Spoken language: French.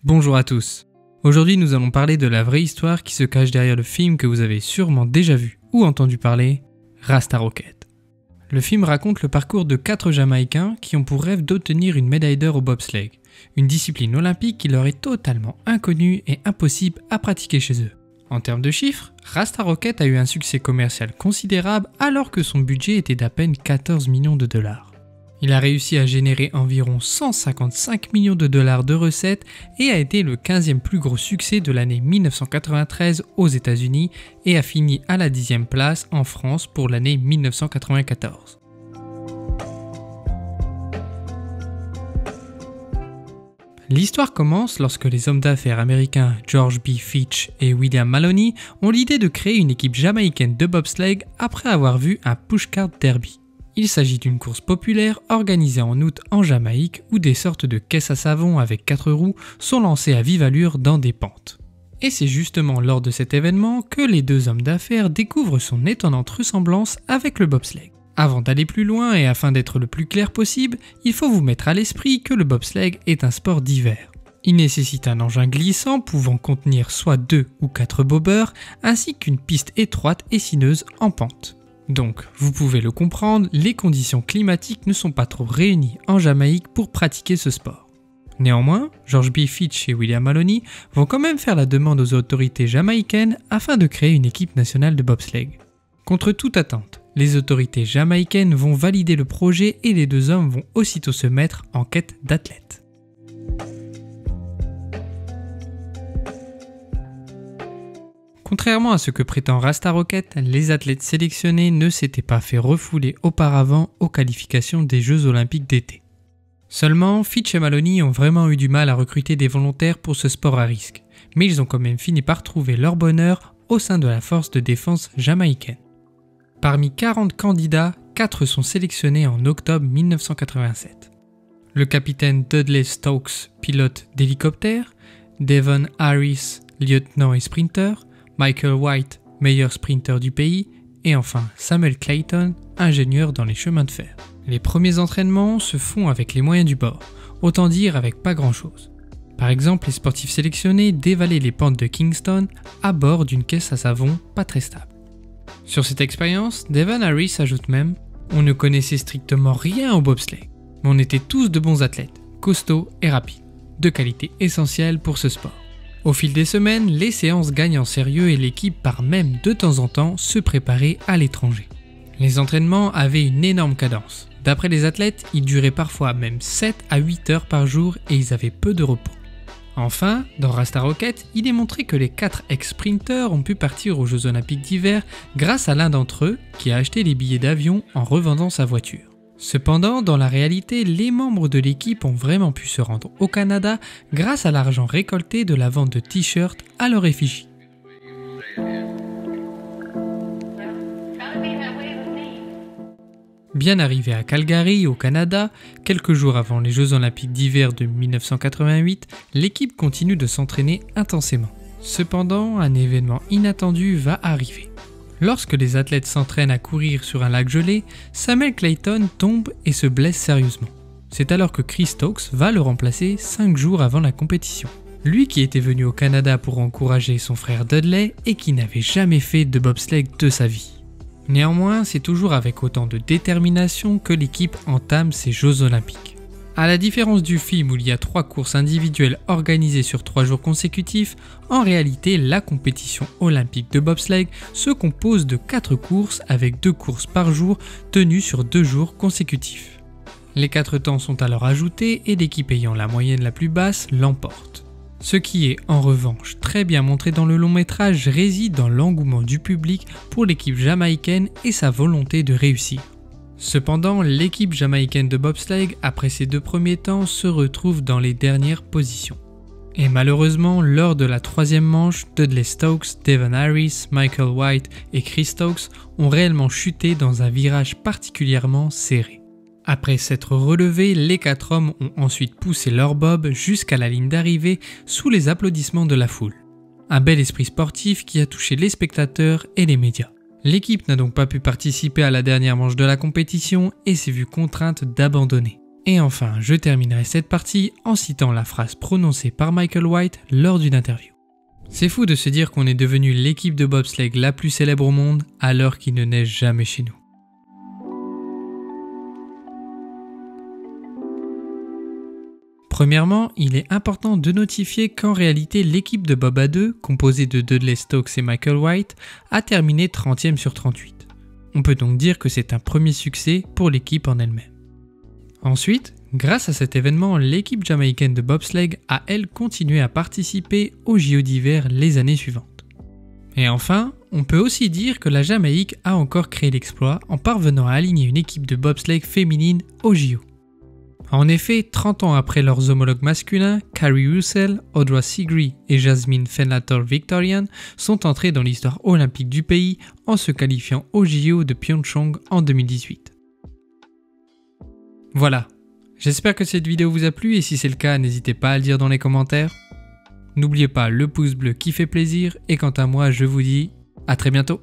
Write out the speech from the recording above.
Bonjour à tous. Aujourd'hui, nous allons parler de la vraie histoire qui se cache derrière le film que vous avez sûrement déjà vu ou entendu parler, Rasta Rocket. Le film raconte le parcours de 4 Jamaïcains qui ont pour rêve d'obtenir une médaille d'or au bobsleigh, une discipline olympique qui leur est totalement inconnue et impossible à pratiquer chez eux. En termes de chiffres, Rasta Rocket a eu un succès commercial considérable alors que son budget était d'à peine 14 millions de dollars. Il a réussi à générer environ 155 millions de dollars de recettes et a été le 15e plus gros succès de l'année 1993 aux États-Unis et a fini à la 10e place en France pour l'année 1994. L'histoire commence lorsque les hommes d'affaires américains George B. Fitch et William Maloney ont l'idée de créer une équipe jamaïcaine de bobsleigh après avoir vu un pushcart derby. Il s'agit d'une course populaire organisée en août en Jamaïque où des sortes de caisses à savon avec 4 roues sont lancées à vive allure dans des pentes. Et c'est justement lors de cet événement que les deux hommes d'affaires découvrent son étonnante ressemblance avec le bobsleigh. Avant d'aller plus loin et afin d'être le plus clair possible, il faut vous mettre à l'esprit que le bobsleigh est un sport d'hiver. Il nécessite un engin glissant pouvant contenir soit 2 ou 4 bobeurs, ainsi qu'une piste étroite et sinueuse en pente. Donc, vous pouvez le comprendre, les conditions climatiques ne sont pas trop réunies en Jamaïque pour pratiquer ce sport. Néanmoins, George B. Fitch et William Maloney vont quand même faire la demande aux autorités jamaïcaines afin de créer une équipe nationale de bobsleigh. Contre toute attente, les autorités jamaïcaines vont valider le projet et les deux hommes vont aussitôt se mettre en quête d'athlètes. Contrairement à ce que prétend Rasta Rocket, les athlètes sélectionnés ne s'étaient pas fait refouler auparavant aux qualifications des Jeux Olympiques d'été. Seulement, Fitch et Maloney ont vraiment eu du mal à recruter des volontaires pour ce sport à risque, mais ils ont quand même fini par trouver leur bonheur au sein de la force de défense jamaïcaine. Parmi 40 candidats, 4 sont sélectionnés en octobre 1987. Le capitaine Dudley Stokes, pilote d'hélicoptère, Devon Harris, lieutenant et sprinter, Michael White, meilleur sprinter du pays, et enfin Samuel Clayton, ingénieur dans les chemins de fer. Les premiers entraînements se font avec les moyens du bord, autant dire avec pas grand chose. Par exemple, les sportifs sélectionnés dévalaient les pentes de Kingston à bord d'une caisse à savon pas très stable. Sur cette expérience, Devon Harris ajoute même « On ne connaissait strictement rien au bobsleigh, mais on était tous de bons athlètes, costauds et rapides, deux qualités essentielles pour ce sport. » Au fil des semaines, les séances gagnent en sérieux et l'équipe part même de temps en temps se préparer à l'étranger. Les entraînements avaient une énorme cadence. D'après les athlètes, ils duraient parfois même 7 à 8 heures par jour et ils avaient peu de repos. Enfin, dans Rasta Rocket, il est montré que les 4 ex-sprinters ont pu partir aux Jeux Olympiques d'hiver grâce à l'un d'entre eux qui a acheté les billets d'avion en revendant sa voiture. Cependant, dans la réalité, les membres de l'équipe ont vraiment pu se rendre au Canada grâce à l'argent récolté de la vente de t-shirts à leur effigie. Bien arrivé à Calgary, au Canada, quelques jours avant les Jeux Olympiques d'hiver de 1988, l'équipe continue de s'entraîner intensément. Cependant, un événement inattendu va arriver. Lorsque les athlètes s'entraînent à courir sur un lac gelé, Samuel Clayton tombe et se blesse sérieusement. C'est alors que Chris Stokes va le remplacer 5 jours avant la compétition. Lui qui était venu au Canada pour encourager son frère Dudley et qui n'avait jamais fait de bobsleigh de sa vie. Néanmoins, c'est toujours avec autant de détermination que l'équipe entame ses Jeux Olympiques. À la différence du film où il y a 3 courses individuelles organisées sur 3 jours consécutifs, en réalité la compétition olympique de bobsleigh se compose de 4 courses avec 2 courses par jour tenues sur 2 jours consécutifs. Les 4 temps sont alors ajoutés et l'équipe ayant la moyenne la plus basse l'emporte. Ce qui est en revanche très bien montré dans le long métrage réside dans l'engouement du public pour l'équipe jamaïcaine et sa volonté de réussir. Cependant, l'équipe jamaïcaine de bobsleigh, après ses 2 premiers temps, se retrouve dans les dernières positions. Et malheureusement, lors de la 3e manche, Dudley Stokes, Devon Harris, Michael White et Chris Stokes ont réellement chuté dans un virage particulièrement serré. Après s'être relevés, les 4 hommes ont ensuite poussé leur bob jusqu'à la ligne d'arrivée sous les applaudissements de la foule. Un bel esprit sportif qui a touché les spectateurs et les médias. L'équipe n'a donc pas pu participer à la dernière manche de la compétition et s'est vue contrainte d'abandonner. Et enfin, je terminerai cette partie en citant la phrase prononcée par Michael White lors d'une interview. C'est fou de se dire qu'on est devenu l'équipe de bobsleigh la plus célèbre au monde alors qu'il ne neige jamais chez nous. Premièrement, il est important de notifier qu'en réalité l'équipe de bob à 2, composée de Dudley Stokes et Michael White, a terminé 30e sur 38. On peut donc dire que c'est un premier succès pour l'équipe en elle-même. Ensuite, grâce à cet événement, l'équipe jamaïcaine de bobsleigh a elle continué à participer aux JO d'hiver les années suivantes. Et enfin, on peut aussi dire que la Jamaïque a encore créé l'exploit en parvenant à aligner une équipe de bobsleigh féminine aux JO. En effet, 30 ans après leurs homologues masculins, Carrie Russell, Audra Segree et Jasmine Fenator-Victorian sont entrés dans l'histoire olympique du pays en se qualifiant aux JO de Pyeongchang en 2018. Voilà, j'espère que cette vidéo vous a plu et si c'est le cas, n'hésitez pas à le dire dans les commentaires. N'oubliez pas le pouce bleu qui fait plaisir et quant à moi, je vous dis à très bientôt.